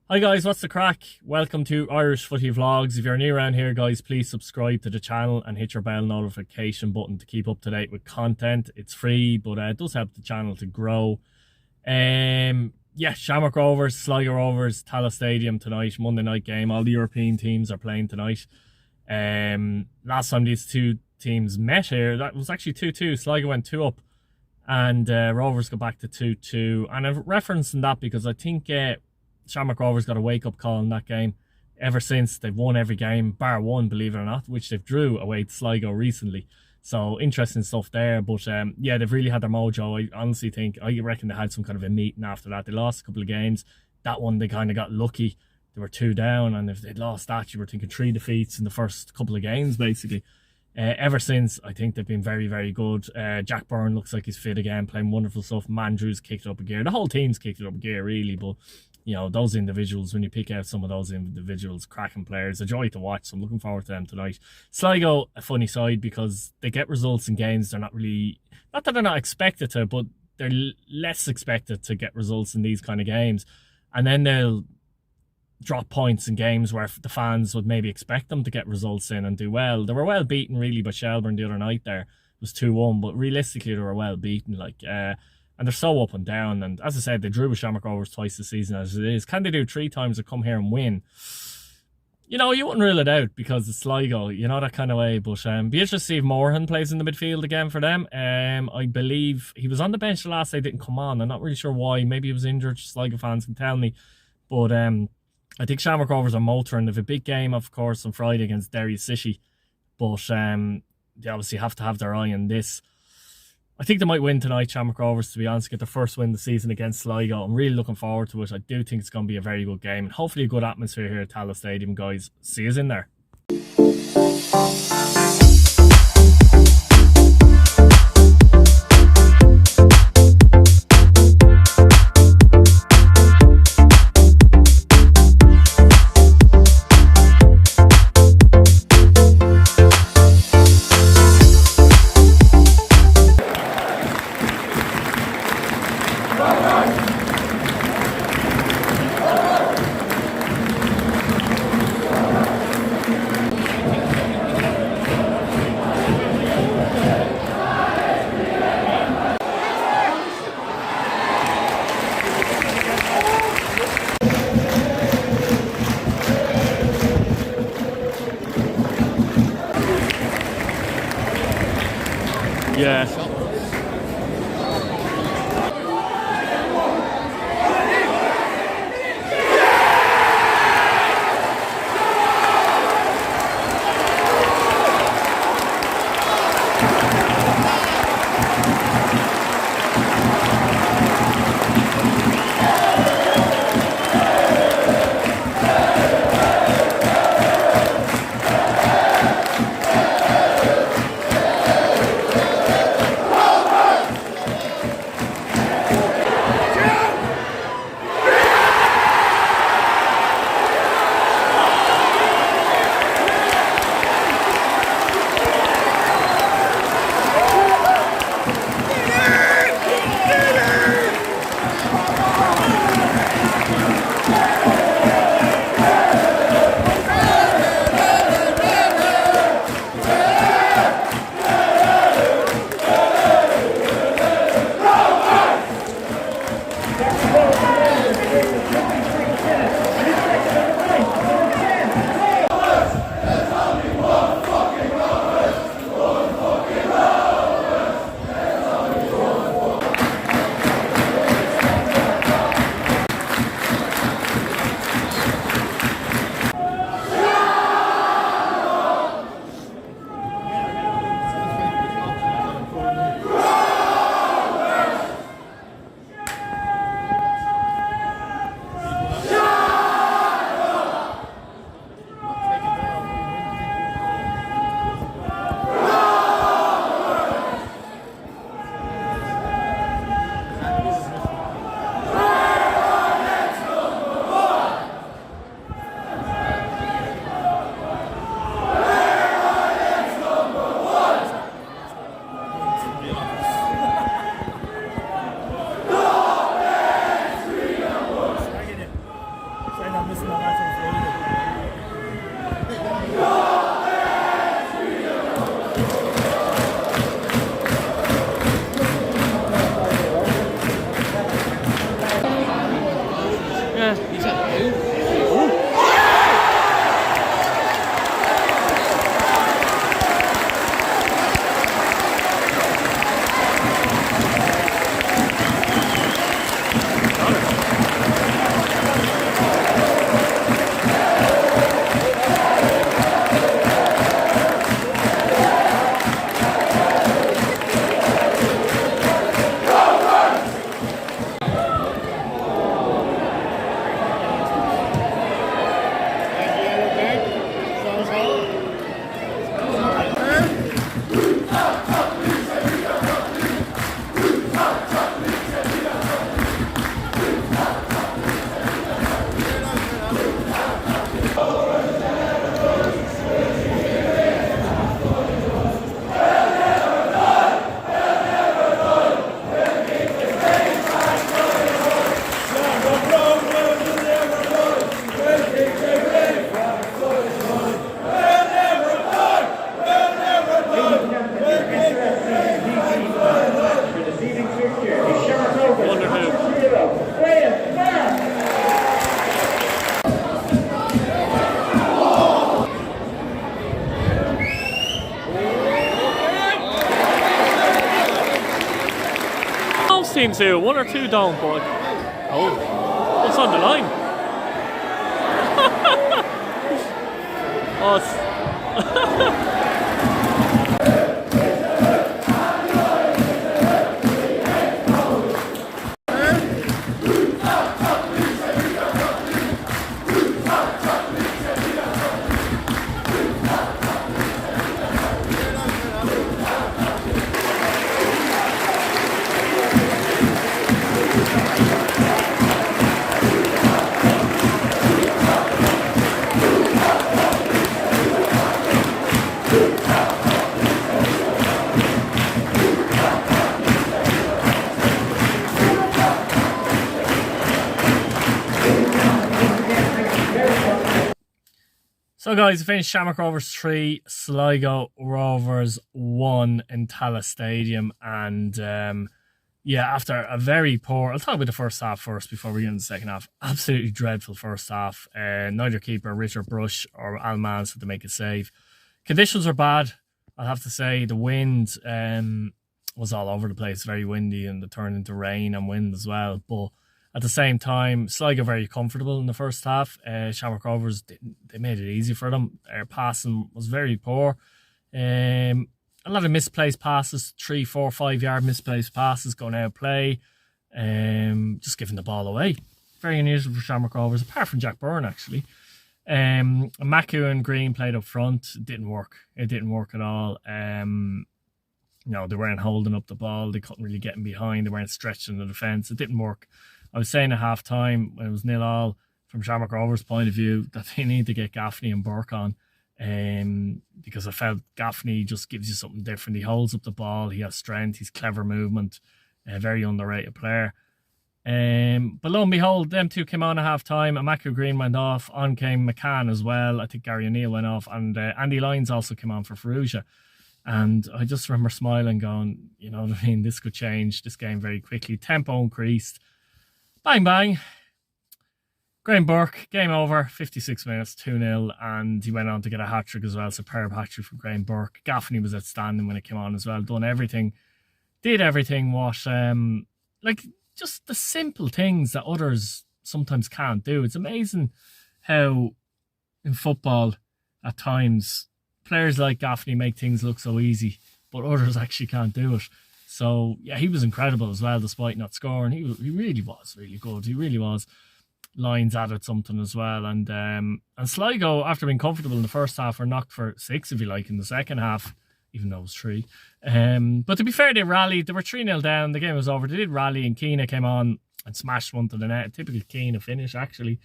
Hi guys, what's the crack? Welcome to Irish Footy Vlogs. If you're new around here guys, please subscribe to the channel and hit your bell notification button to keep up to date with content. It's free, but it does help the channel to grow. Shamrock Rovers, Sligo Rovers, Tallaght Stadium tonight, Monday night game. All the European teams are playing tonight. Last time these two teams met here, that was actually 2-2. Sligo went 2 up and Rovers go back to 2-2. And I'm referencing that because I think Shamrock Rovers got a wake-up call in that game. Ever since, they've won every game, bar one, believe it or not, which they've drew away to Sligo recently. So, interesting stuff there. But, they've really had their mojo. I reckon they had some kind of a meeting after that. They lost a couple of games. That one, they kind of got lucky. They were 2 down, and if they'd lost that, you were thinking 3 defeats in the first couple of games, basically. Ever since, I think they've been very, very good. Jack Byrne looks like he's fit again, playing wonderful stuff. Mandrew's kicked it up a gear. The whole team's kicked it up a gear, really, but you know, those individuals, when you pick out some of those individuals, cracking players, a joy to watch. So I'm looking forward to them tonight. Sligo, a funny side because they get results in games they're not really, not that they're not expected to, but they're less expected to get results in these kind of games. And then they'll drop points in games where the fans would maybe expect them to get results in and do well. They were well beaten really by Shelbourne the other night there. It was 2-1, but realistically they were well beaten. And they're so up and down. And as I said, they drew with Shamrock Rovers twice this season as it is. Can they do 3 times to come here and win? You know, you wouldn't rule it out because it's Sligo, you know, that kind of way. But be interested to see if Moorhan plays in the midfield again for them. I believe he was on the bench the last day, didn't come on. I'm not really sure why. Maybe he was injured. Sligo fans can tell me. But I think Shamrock Rovers are motoring. They have a big game, of course, on Friday against Derry City. But they obviously have to have their eye on this. I think they might win tonight, Shamrock Rovers, to be honest, get their first win of the season against Sligo. I'm really looking forward to it. I do think it's going to be a very good game and hopefully a good atmosphere here at Tallaght Stadium, guys. See you in there. Yeah. teams do, 1 or 2 don't, but oh, what's on the line? Oh, so guys, I finished Shamrock Rovers 3, Sligo Rovers 1 in Tallaght Stadium. And yeah, after a very poor, I'll talk about the first half first before we get into the second half. Absolutely dreadful first half. Neither keeper, Richard Brush or Al Mans, had to make a save. Conditions were bad, I'll have to say. The wind was all over the place, very windy, and it turned into rain and wind as well. But at the same time, Sligo very comfortable in the first half. Shamrock Rovers, they made it easy for them. Their passing was very poor. A lot of misplaced passes, 3, 4, 5 yard misplaced passes going out of play. Just giving the ball away. Very unusual for Shamrock Rovers, apart from Jack Byrne actually. Maku and Green played up front. It didn't work. It didn't work at all. No, they weren't holding up the ball. They couldn't really get in behind. They weren't stretching the defence. It didn't work. I was saying at half time when it was 0-0 from Shamrock Rovers' point of view that they need to get Gaffney and Burke on, because I felt Gaffney just gives you something different. He holds up the ball, he has strength, he's clever movement, a very underrated player. But lo and behold, them two came on at half time, and Macu Green went off, on came McCann as well. I think Gary O'Neill went off, and Andy Lyons also came on for Ferrugia. And I just remember smiling, going, you know what I mean, this could change this game very quickly. Tempo increased. Bang, bang. Graham Burke, game over, 56 minutes, 2-0, and he went on to get a hat-trick as well. Superb hat-trick for Graham Burke. Gaffney was outstanding when it came on as well. Done everything, did everything what, like, just the simple things that others sometimes can't do. It's amazing how in football, at times, players like Gaffney make things look so easy, but others actually can't do it. So, yeah, he was incredible as well, despite not scoring. He really was really good. He really was. Lyons added something as well. And Sligo, after being comfortable in the first half, were knocked for 6, if you like, in the second half, even though it was 3. But to be fair, they rallied. They were 3-0 down. The game was over. They did rally, and Keane came on and smashed one to the net. Typical Keane finish, actually.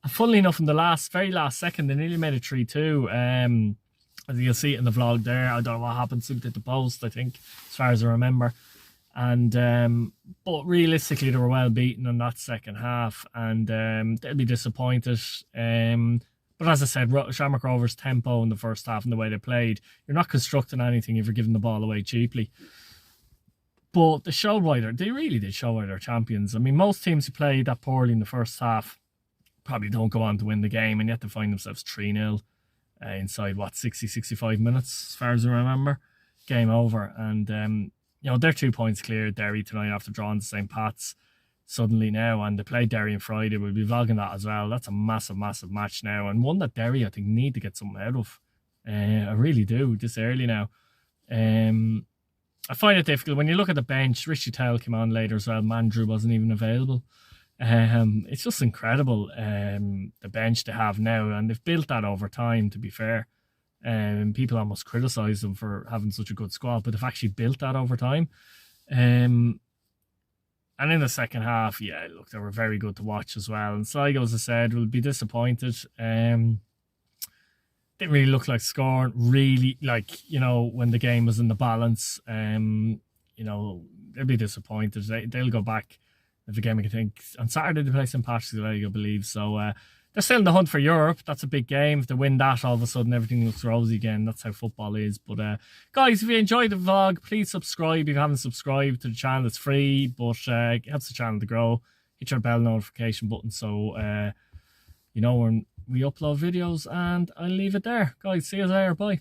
And funnily enough, in the very last second, they nearly made it 3-2. As you'll see it in the vlog there. I don't know what happened. Something at the post, I think, as far as I remember. And but realistically, they were well beaten in that second half, and they'll be disappointed. But as I said, Shamrock Rovers' tempo in the first half and the way they played, you're not constructing anything if you're giving the ball away cheaply. But they showed why they really did show why they're champions. I mean, most teams who play that poorly in the first half probably don't go on to win the game, and yet they find themselves 3-0 inside, 60, 65 minutes, as far as I remember. Game over. And, you know, they're 2 points clear, Derry, tonight after drawing to St. Pat's suddenly now. And they play Derry on Friday. We'll be vlogging that as well. That's a massive, massive match now. And one that Derry, I think, need to get something out of. I really do, this early now. I find it difficult. When you look at the bench, Richie Towell came on later as well. Mandrew wasn't even available. It's just incredible, the bench they have now, and they've built that over time, to be fair. People almost criticise them for having such a good squad, but they've actually built that over time. And in the second half, yeah, look, they were very good to watch as well. And Sligo, as I said, will be disappointed. Didn't really look like scoring, really, like, you know, when the game was in the balance. You know, they'll be disappointed. They'll go back. The game, I think, on Saturday they play St. Patrick's Day, I believe. So they're still in the hunt for Europe. That's a big game. If they win that, all of a sudden everything looks rosy again. That's how football is. But guys, if you enjoyed the vlog, please subscribe. If you haven't subscribed to the channel, it's free, but it helps the channel to grow. Hit your bell notification button so you know when we upload videos. And I'll leave it there. Guys, see you later. Bye.